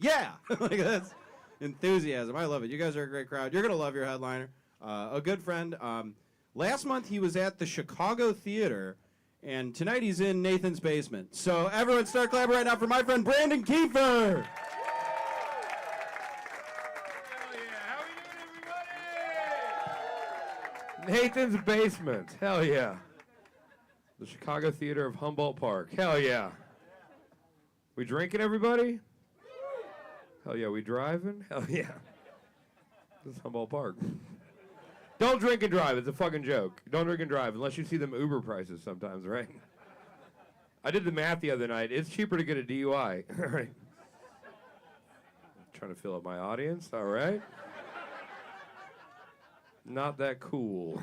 Yeah, like that's enthusiasm. I love it. You guys are a great crowd. You're gonna love your headliner. A good friend. Last month he was at the Chicago Theater, and tonight he's in Nathan's basement. So everyone start clapping right now for my friend Brandon Kieffer. Nathan's basement. Hell yeah. The Chicago Theater of Humboldt Park. Hell yeah. We drinking, everybody? Hell yeah. We driving? Hell yeah. This is Humboldt Park. Don't drink and drive. It's a fucking joke. Don't drink and drive unless you see them Uber prices sometimes, right? I did the math the other night. It's cheaper to get a DUI. All right. Trying to fill up my audience. All right. Not that cool.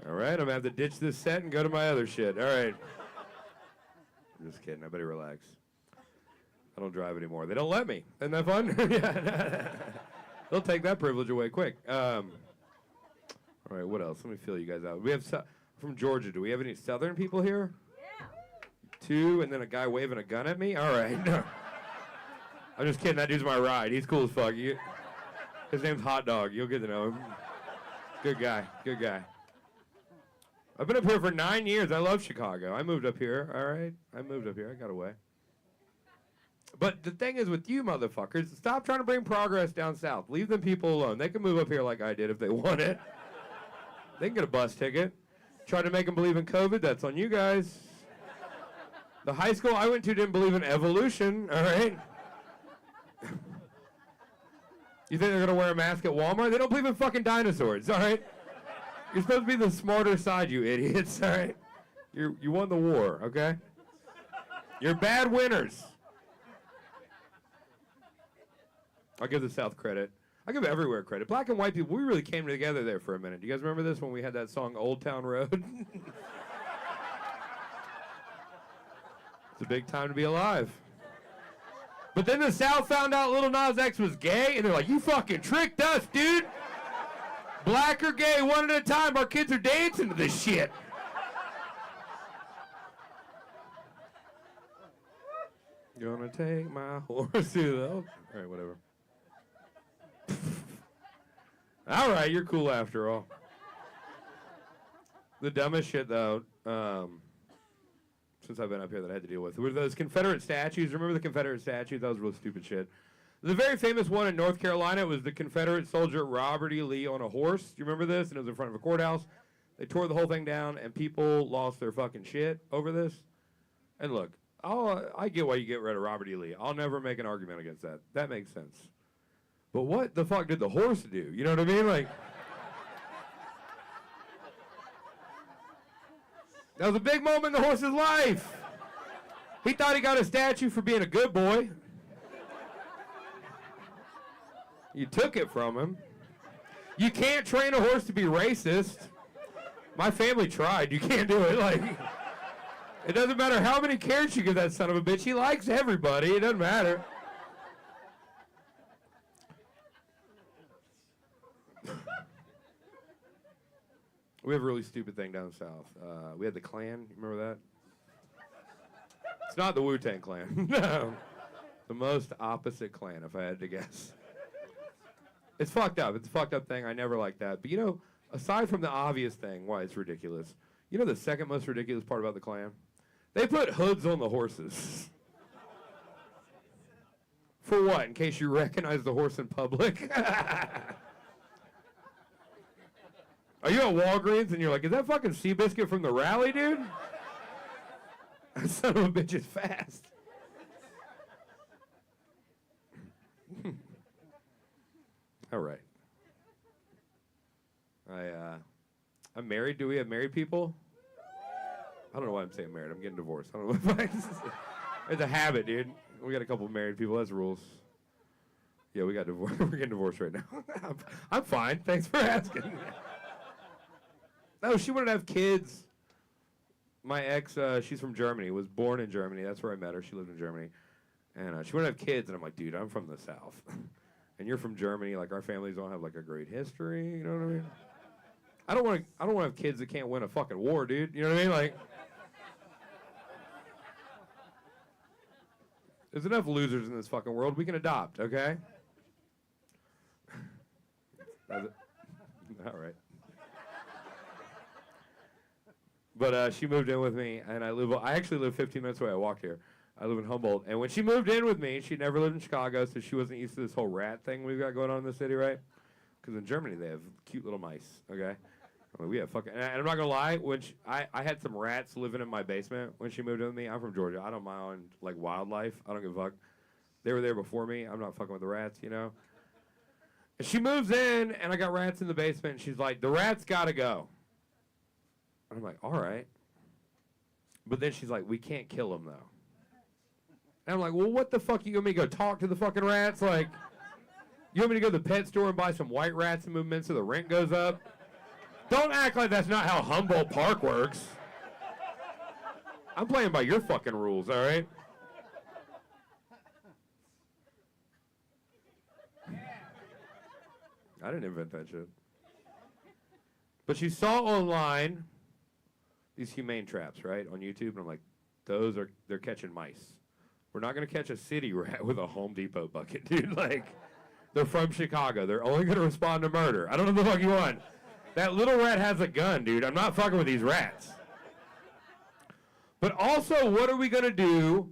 All right, I'm going to have to ditch this set and go to my other shit. All right. I'm just kidding. I better relax. I don't drive anymore. They don't let me. Isn't that fun? Yeah. They'll take that privilege away quick. All right, what else? Let me fill you guys out. We have from Georgia. Do we have any Southern people here? Yeah. 2, and then a guy waving a gun at me? All right. No. I'm just kidding. That dude's my ride. He's cool as fuck. His name's Hot Dog. You'll get to know him. Good guy. Good guy. I've been up here for 9 years. I love Chicago. I moved up here. All right. I moved up here. I got away. But the thing is with you motherfuckers, stop trying to bring progress down south. Leave them people alone. They can move up here like I did if they want it. They can get a bus ticket. Try to make them believe in COVID. That's on you guys. The high school I went to didn't believe in evolution. All right. You think they're going to wear a mask at Walmart? They don't believe in fucking dinosaurs, all right? You're supposed to be the smarter side, you idiots, all right? You won the war, okay? You're bad winners. I'll give the South credit. I give everywhere credit. Black and white people, we really came together there for a minute. Do you guys remember this when we had that song, Old Town Road? It's a big time to be alive. But then the South found out Lil Nas X was gay, and they're like, you fucking tricked us, dude. Black or gay, one at a time. Our kids are dancing to this shit. Gonna take my horse to the... All right, whatever. All right, you're cool after all. The dumbest shit, though, since I've been up here that I had to deal with, were those Confederate statues. Remember the Confederate statues? That was real stupid shit. The very famous one in North Carolina was the Confederate soldier Robert E. Lee on a horse. Do you remember this? And it was in front of a courthouse. They tore the whole thing down, and people lost their fucking shit over this. And look, I get why you get rid of Robert E. Lee. I'll never make an argument against that. That makes sense. But what the fuck did the horse do? You know what I mean? Like, that was a big moment in the horse's life. He thought he got a statue for being a good boy. You took it from him. You can't train a horse to be racist. My family tried. You can't do it. Like, it doesn't matter how many carrots you give that son of a bitch. He likes everybody. It doesn't matter. We have a really stupid thing down south. We had the Klan. You remember that? It's not the Wu-Tang Clan. No. The most opposite Klan, if I had to guess. It's fucked up. It's a fucked up thing. I never liked that. But, you know, aside from the obvious thing, why it's ridiculous, you know the second most ridiculous part about the Klan? They put hoods on the horses. For what? In case you recognize the horse in public? Are you at Walgreens and you're like, is that fucking Seabiscuit from the rally, dude? That son of a bitch is fast. All right. I'm married. Do we have married people? I don't know why I'm saying married. I'm getting divorced. I don't know why. It's a habit, dude. We got a couple of married people. That's the rules. Yeah, we got divorced. We're getting divorced right now. I'm fine. Thanks for asking. No, she wanted to have kids. My ex, she's from Germany, was born in Germany. That's where I met her. She lived in Germany. And she wanted to have kids, and I'm like, dude, I'm from the South. And you're from Germany. Like, our families don't have, like, a great history. You know what I mean? I don't want to have kids that can't win a fucking war, dude. You know what I mean? Like, There's enough losers in this fucking world. We can adopt, okay? All right. But she moved in with me, and I actually live 15 minutes away. I walked here. I live in Humboldt. And when she moved in with me, she'd never lived in Chicago, so she wasn't used to this whole rat thing we've got going on in the city, right? Because in Germany, they have cute little mice, okay? I mean, we have fucking... And I'm not going to lie, when I had some rats living in my basement when she moved in with me. I'm from Georgia. I don't mind, like, wildlife. I don't give a fuck. They were there before me. I'm not fucking with the rats, you know? And she moves in, and I got rats in the basement, and she's like, the rats got to go. And I'm like, all right. But then she's like, we can't kill them, though. And I'm like, well, what the fuck? You want me to go talk to the fucking rats? Like, you want me to go to the pet store and buy some white rats and move them in so the rent goes up? Don't act like that's not how Humboldt Park works. I'm playing by your fucking rules, all right? I didn't invent that shit. But she saw online these humane traps, right, on YouTube, and I'm like, they're catching mice. We're not going to catch a city rat with a Home Depot bucket, dude. Like, they're from Chicago. They're only going to respond to murder. I don't know what the fuck you want. That little rat has a gun, dude. I'm not fucking with these rats. But also, what are we going to do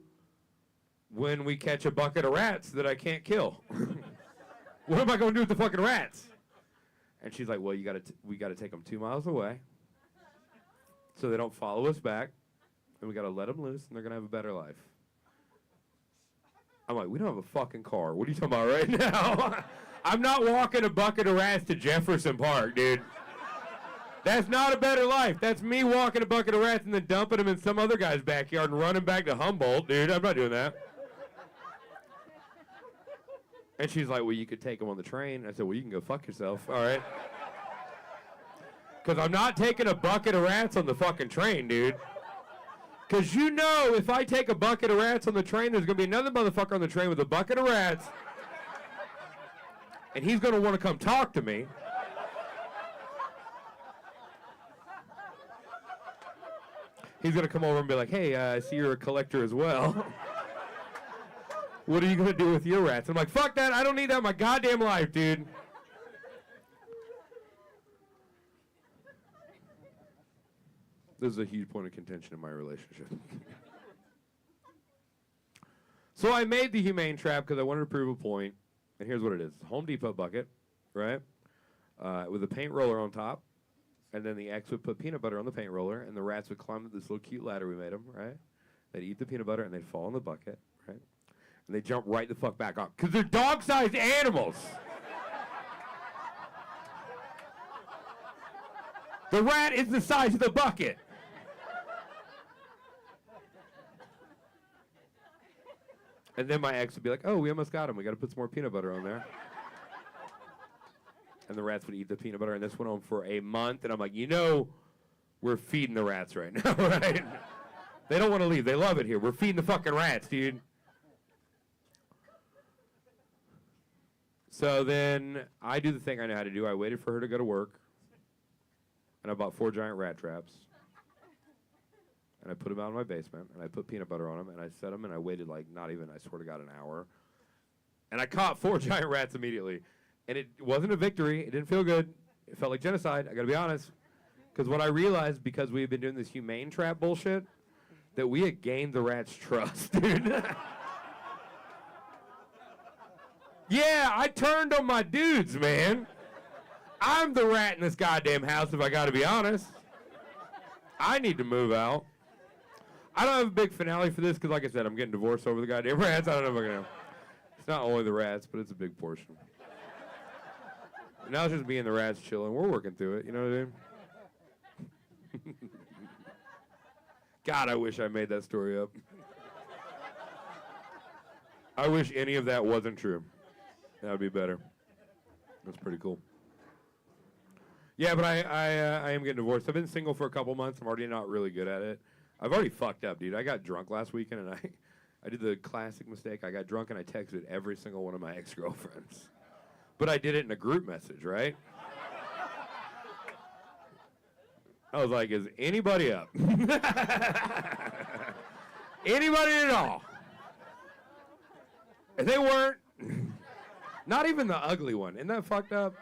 when we catch a bucket of rats that I can't kill? What am I going to do with the fucking rats? And she's like, well, we got to take them 2 miles away so they don't follow us back, and we got to let them loose, and they're going to have a better life. I'm like, we don't have a fucking car. What are you talking about right now? I'm not walking a bucket of rats to Jefferson Park, dude. That's not a better life. That's me walking a bucket of rats and then dumping them in some other guy's backyard and running back to Humboldt, dude. I'm not doing that. And she's like, well, you could take them on the train. I said, well, you can go fuck yourself, all right? Because I'm not taking a bucket of rats on the fucking train, dude. Because you know if I take a bucket of rats on the train, there's going to be another motherfucker on the train with a bucket of rats. And he's going to want to come talk to me. He's going to come over and be like, hey, I see you're a collector as well. What are you going to do with your rats? I'm like, fuck that. I don't need that in my goddamn life, dude. This is a huge point of contention in my relationship. So I made the humane trap because I wanted to prove a point. And here's what it is. Home Depot bucket, right? With a paint roller on top. And then the ex would put peanut butter on the paint roller, and the rats would climb up this little cute ladder we made them, right? They'd eat the peanut butter, and they'd fall in the bucket, right? And they'd jump right the fuck back up. Because they're dog-sized animals. The rat is the size of the bucket. And then my ex would be like, oh, we almost got him. We got to put some more peanut butter on there. And the rats would eat the peanut butter, and this went on for a month. And I'm like, you know, we're feeding the rats right now, right? They don't want to leave. They love it here. We're feeding the fucking rats, dude. So then I do the thing I know how to do. I waited for her to go to work, and I bought 4 giant rat traps. And I put them out in my basement, and I put peanut butter on them, and I set them, and I waited like not even, I swear to God, an hour. And I caught 4 giant rats immediately. And it wasn't a victory. It didn't feel good. It felt like genocide, I gotta be honest. Because what I realized, because we've been doing this humane trap bullshit, that we had gained the rats' trust, dude. Yeah, I turned on my dudes, man. I'm the rat in this goddamn house, if I gotta be honest. I need to move out. I don't have a big finale for this, because like I said, I'm getting divorced over the goddamn rats. I don't know if I'm gonna. It's not only the rats, but it's a big portion. Now it's just me and the rats chilling. We're working through it, you know what I mean? God, I wish I made that story up. I wish any of that wasn't true. That would be better. That's pretty cool. Yeah, but I am getting divorced. I've been single for a couple months. I'm already not really good at it. I've already fucked up, dude. I got drunk last weekend, and I did the classic mistake. I got drunk, and I texted every single one of my ex-girlfriends. But I did it in a group message, right? I was like, is anybody up? Anybody at all? And they weren't. Not even the ugly one. Isn't that fucked up?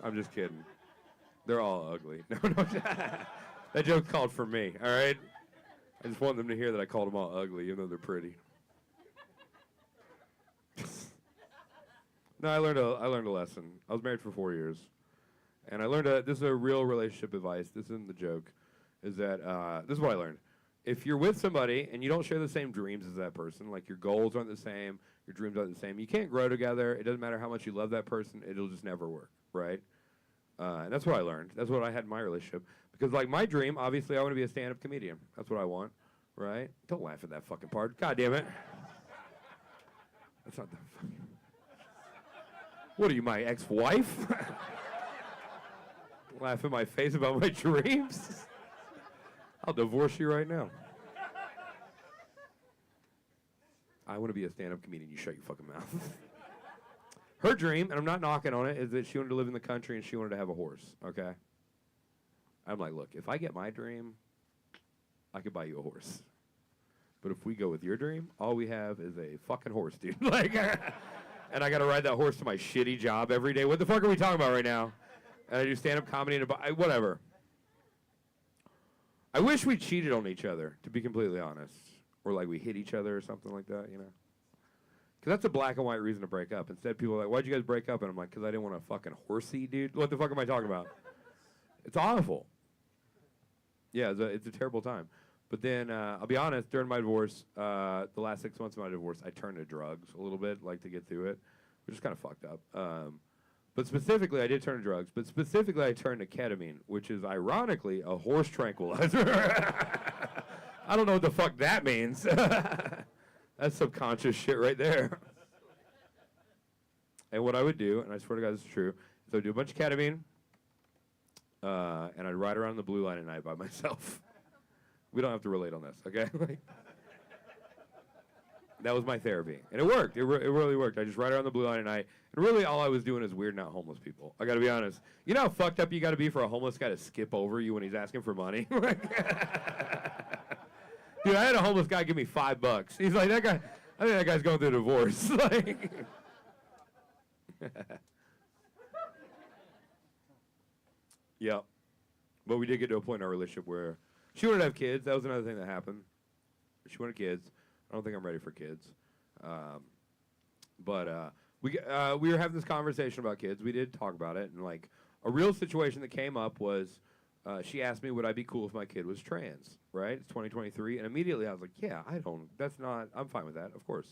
I'm just kidding. They're all ugly. No. That joke called for me, all right? I just want them to hear that I called them all ugly, even though they're pretty. No, I learned a lesson. I was married for 4 years. And I learned this is a real relationship advice. This isn't the joke. Is that this is what I learned. If you're with somebody and you don't share the same dreams as that person, like your goals aren't the same, your dreams aren't the same, you can't grow together. It doesn't matter how much you love that person. It'll just never work, right? And that's what I learned. That's what I had in my relationship. Because, like, my dream, obviously, I want to be a stand-up comedian. That's what I want, right? Don't laugh at that fucking part. God damn it. That's not the fucking... What are you, my ex-wife? Laugh in my face about my dreams? I'll divorce you right now. I want to be a stand-up comedian. You shut your fucking mouth. Her dream, and I'm not knocking on it, is that she wanted to live in the country and she wanted to have a horse, okay? I'm like, look, if I get my dream, I could buy you a horse. But if we go with your dream, all we have is a fucking horse, dude. Like, and I got to ride that horse to my shitty job every day. What the fuck are we talking about right now? And I do stand-up comedy and whatever. I wish we cheated on each other, to be completely honest. Or like we hit each other or something like that, you know? Because that's a black and white reason to break up. Instead, people are like, why'd you guys break up? And I'm like, because I didn't want a fucking horsey, dude. What the fuck am I talking about? It's awful. Yeah, it's a terrible time. But then, I'll be honest, during my divorce, the last 6 months of my divorce, I turned to drugs a little bit, like to get through it, which is kind of fucked up. But specifically, I did turn to drugs. But specifically, I turned to ketamine, which is ironically a horse tranquilizer. I don't know what the fuck that means. That's subconscious shit right there. And what I would do, and I swear to God this is true, is I would do a bunch of ketamine, and I'd ride around the blue line at night by myself. We don't have to relate on this, okay? That was my therapy. And it worked. It really worked. I just ride around the blue line at night. And really all I was doing is weirding out homeless people. I got to be honest. You know how fucked up you got to be for a homeless guy to skip over you when he's asking for money? Dude, I had a homeless guy give me $5. He's like, that guy, I think that guy's going through a divorce. Like, yeah. But we did get to a point in our relationship where she wanted to have kids. That was another thing that happened. She wanted kids. I don't think I'm ready for kids. But we were having this conversation about kids. We did talk about it. And, like, a real situation that came up was she asked me, would I be cool if my kid was trans, right? It's 2023. And immediately I was like, yeah, I'm fine with that, of course.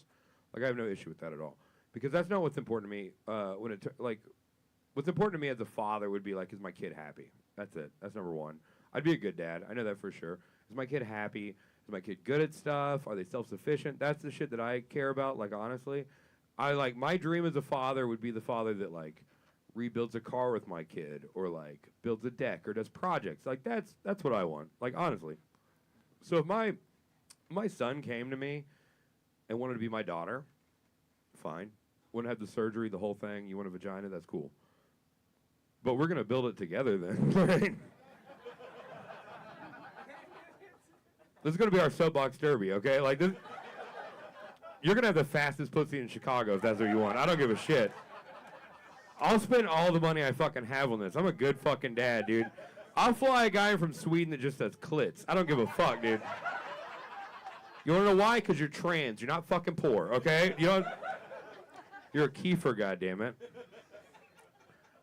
Like, I have no issue with that at all. Because that's not what's important to me. What's important to me as a father would be, like, is my kid happy? That's it. That's number one. I'd be a good dad. I know that for sure. Is my kid happy? Is my kid good at stuff? Are they self-sufficient? That's the shit that I care about, like, honestly. My dream as a father would be the father that, like, rebuilds a car with my kid or, like, builds a deck or does projects. Like, that's what I want, like, honestly. So if my son came to me and wanted to be my daughter, fine. Wouldn't have the surgery, the whole thing. You want a vagina? That's cool. But we're going to build it together then, right? This is going to be our soapbox derby, okay? Like, this, you're going to have the fastest pussy in Chicago if that's what you want. I don't give a shit. I'll spend all the money I fucking have on this. I'm a good fucking dad, dude. I'll fly a guy from Sweden that just does clits. I don't give a fuck, dude. You want to know why? Because you're trans. You're not fucking poor, okay? You're a Kieffer, goddammit.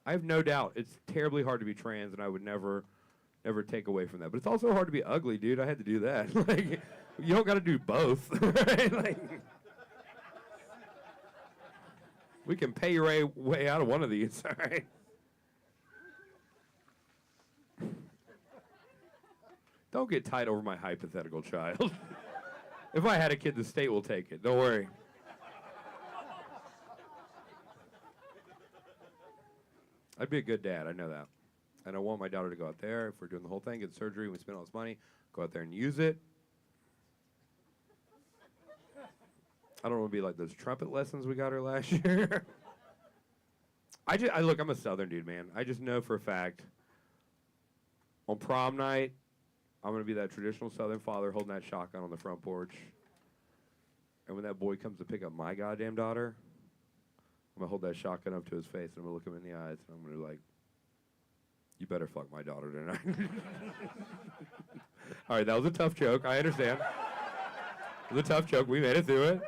I have no doubt it's terribly hard to be trans, and I would never take away from that. But it's also hard to be ugly, dude. I had to do that. Like, you don't got to do both. Right? Like, we can pay your way out of one of these, all right? Don't get tight over my hypothetical child. If I had a kid, the state will take it. Don't worry. I'd be a good dad. I know that. And I want my daughter to go out there. If we're doing the whole thing, get surgery, we spend all this money, go out there and use it. I don't want to be like those trumpet lessons we got her last year. Look, I'm a Southern dude, man. I just know for a fact on prom night, I'm going to be that traditional Southern father holding that shotgun on the front porch. And when that boy comes to pick up my goddamn daughter, I'm gonna hold that shotgun up to his face and I'm gonna look him in the eyes and I'm gonna be like, you better fuck my daughter tonight. All right, that was a tough joke. I understand. It was a tough joke. We made it through it.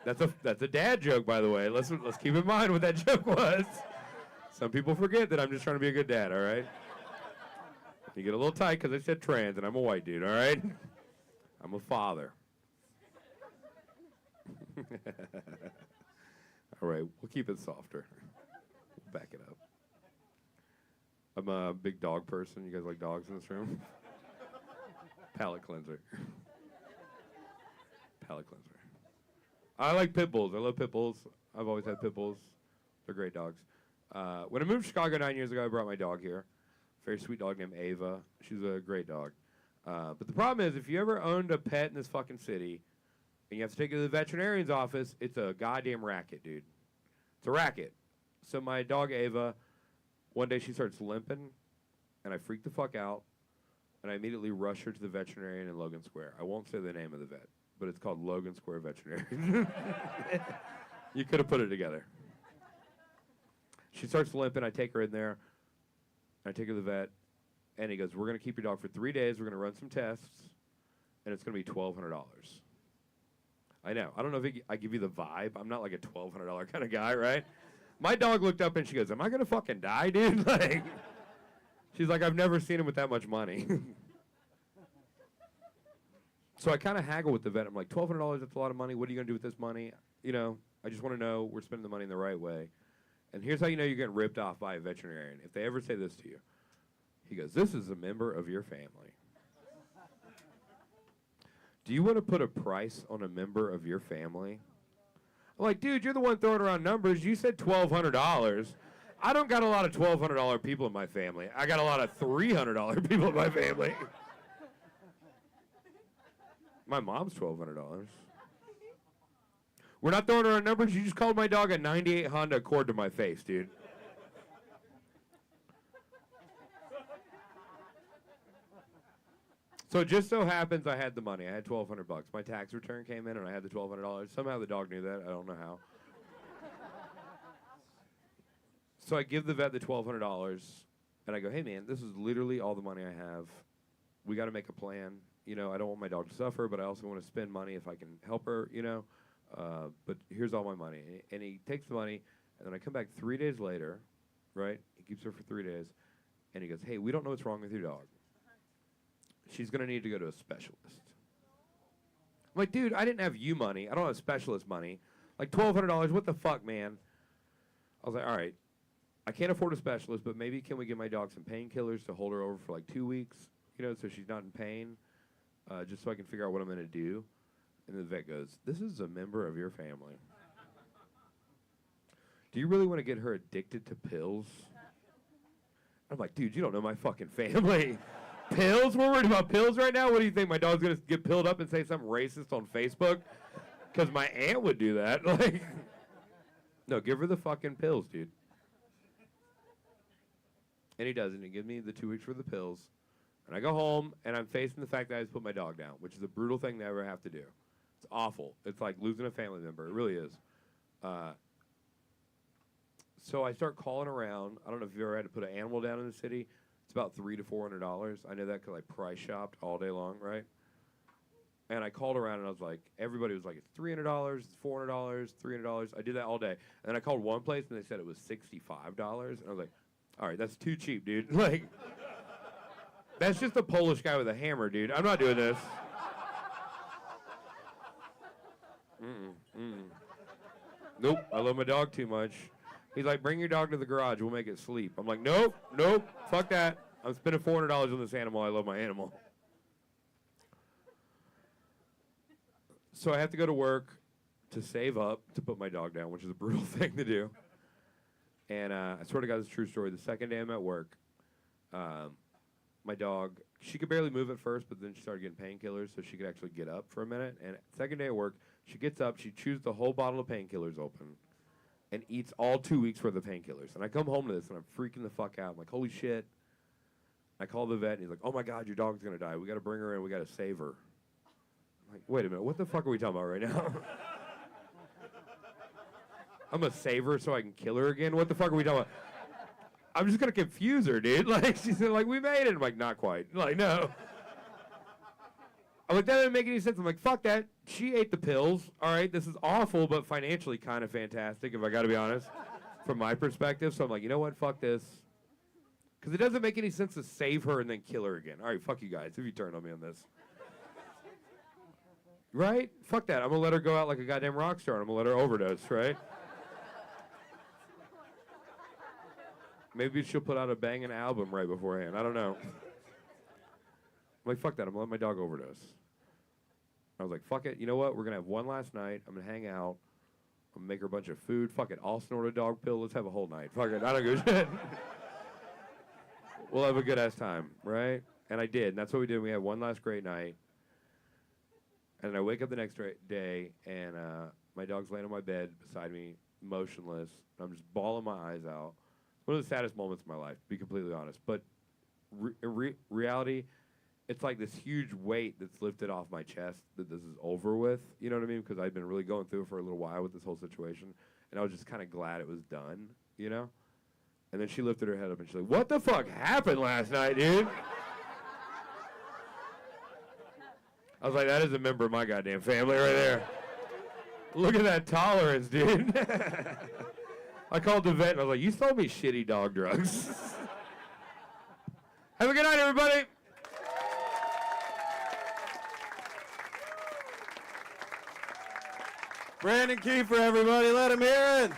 That's a dad joke, by the way. Let's keep in mind what that joke was. Some people forget that I'm just trying to be a good dad, all right? You get a little tight because I said trans and I'm a white dude, all right? I'm a father. All right, we'll keep it softer. We'll back it up. I'm a big dog person. You guys like dogs in this room? Palate cleanser. Palate cleanser. I like pit bulls. I love pit bulls. I've always had pit bulls. They're great dogs. When I moved to Chicago 9 years ago, I brought my dog here. Very sweet dog named Ava. She's a great dog. But the problem is, if you ever owned a pet in this fucking city, and you have to take it to the veterinarian's office, it's a goddamn racket, dude. It's a racket. So my dog Ava, one day she starts limping, and I freak the fuck out, and I immediately rush her to the veterinarian in Logan Square. I won't say the name of the vet, but it's called Logan Square Veterinarian. You could have put it together. She starts limping. I take her in there. I take her to the vet, and he goes, we're going to keep your dog for 3 days. We're going to run some tests, and it's going to be $1,200. I know. I don't know if I give you the vibe. I'm not like a $1,200 kind of guy, right? My dog looked up, and she goes, am I going to fucking die, dude? Like, she's like, I've never seen him with that much money. So I kind of haggle with the vet. I'm like, $1,200, that's a lot of money. What are you going to do with this money? You know, I just want to know we're spending the money in the right way. And here's how you know you're getting ripped off by a veterinarian. If they ever say this to you, he goes, this is a member of your family. Do you want to put a price on a member of your family? I'm like, dude, you're the one throwing around numbers. You said $1,200. I don't got a lot of $1,200 people in my family. I got a lot of $300 people in my family. My mom's $1,200. We're not throwing around numbers. You just called my dog a 98 Honda Accord to my face, dude. So it just so happens I had the money. I had $1,200. My tax return came in and I had the $1,200. Somehow the dog knew that. I don't know how. So I give the vet the $1,200 and I go, hey man, this is literally all the money I have. We got to make a plan. You know, I don't want my dog to suffer, but I also want to spend money if I can help her, you know. But here's all my money. And he takes the money, and then I come back 3 days later, right? He keeps her for 3 days, and he goes, hey, we don't know what's wrong with your dog. She's going to need to go to a specialist. I'm like, dude, I didn't have you money. I don't have specialist money. Like $1,200, what the fuck, man? I was like, all right, I can't afford a specialist, but maybe can we give my dog some painkillers to hold her over for like 2 weeks, you know, so she's not in pain, just so I can figure out what I'm going to do. And the vet goes, this is a member of your family. Do you really want to get her addicted to pills? I'm like, dude, you don't know my fucking family. Pills? We're worried about pills right now? What do you think? My dog's going to get pilled up and say something racist on Facebook? Because my aunt would do that. Like, no, give her the fucking pills, dude. And he doesn't. He gives me the 2 weeks for the pills. And I go home, and I'm facing the fact that I just put my dog down, which is a brutal thing to ever have to do. It's awful. It's like losing a family member. It really is. So I start calling around. I don't know if you've ever had to put an animal down in the city. It's about $300 to $400. I know that because I price shopped all day long, right? And I called around, and I was like, everybody was like, it's $300, it's $400, $300. I did that all day. And then I called one place, and they said it was $65. And I was like, all right, that's too cheap, dude. Like, that's just a Polish guy with a hammer, dude. I'm not doing this. Nope, I love my dog too much. He's like, bring your dog to the garage. We'll make it sleep. I'm like, nope, fuck that. I'm spending $400 on this animal. I love my animal. So I have to go to work to save up to put my dog down, which is a brutal thing to do. And I swear to God, it's a true story. The second day I'm at work, my dog, she could barely move at first, but then she started getting painkillers so she could actually get up for a minute. And second day at work, she gets up, she chews the whole bottle of painkillers open and eats all 2 weeks worth of painkillers. And I come home to this, and I'm freaking the fuck out. I'm like, holy shit. I call the vet, and he's like, oh, my God, your dog's going to die. We got to bring her in. We got to save her. I'm Like, wait a minute, what the fuck are we talking about right now? I'm gonna save her so I can kill her again? What the fuck are we talking about? I'm just gonna confuse her, dude. Like, she said, like, we made it. I'm like, not quite. Like, no. I'm like, that doesn't make any sense. I'm like, fuck that. She ate the pills. All right, this is awful, but financially kind of fantastic, if I gotta be honest, from my perspective. So I'm like, you know what? Fuck this. Because it doesn't make any sense to save her and then kill her again. All right, fuck you guys, if you turn on me on this. Right? Fuck that. I'm gonna let her go out like a goddamn rock star, and I'm gonna let her overdose, right? Maybe she'll put out a banging album right beforehand. I don't know. I'm like, fuck that. I'm gonna let my dog overdose. I was like, fuck it. You know what? We're gonna have one last night. I'm gonna hang out. I'm gonna make her a bunch of food. Fuck it. I'll snort a dog pill. Let's have a whole night. Fuck it. I don't give a shit. We'll have a good ass time, right? And I did. And that's what we did. We had one last great night. And I wake up the next day, and my dog's laying on my bed beside me, motionless. I'm just bawling my eyes out. One of the saddest moments of my life, to be completely honest. But reality, it's like this huge weight that's lifted off my chest that this is over with. You know what I mean? Because I've been really going through it for a little while with this whole situation. And I was just kind of glad it was done, you know? And then she lifted her head up and she's like, what the fuck happened last night, dude? I was like, that is a member of my goddamn family right there. Look at that tolerance, dude. I called the vet and I was like, you sold me shitty dog drugs. Have a good night, everybody. Brandon Kieffer, everybody, let him hear it.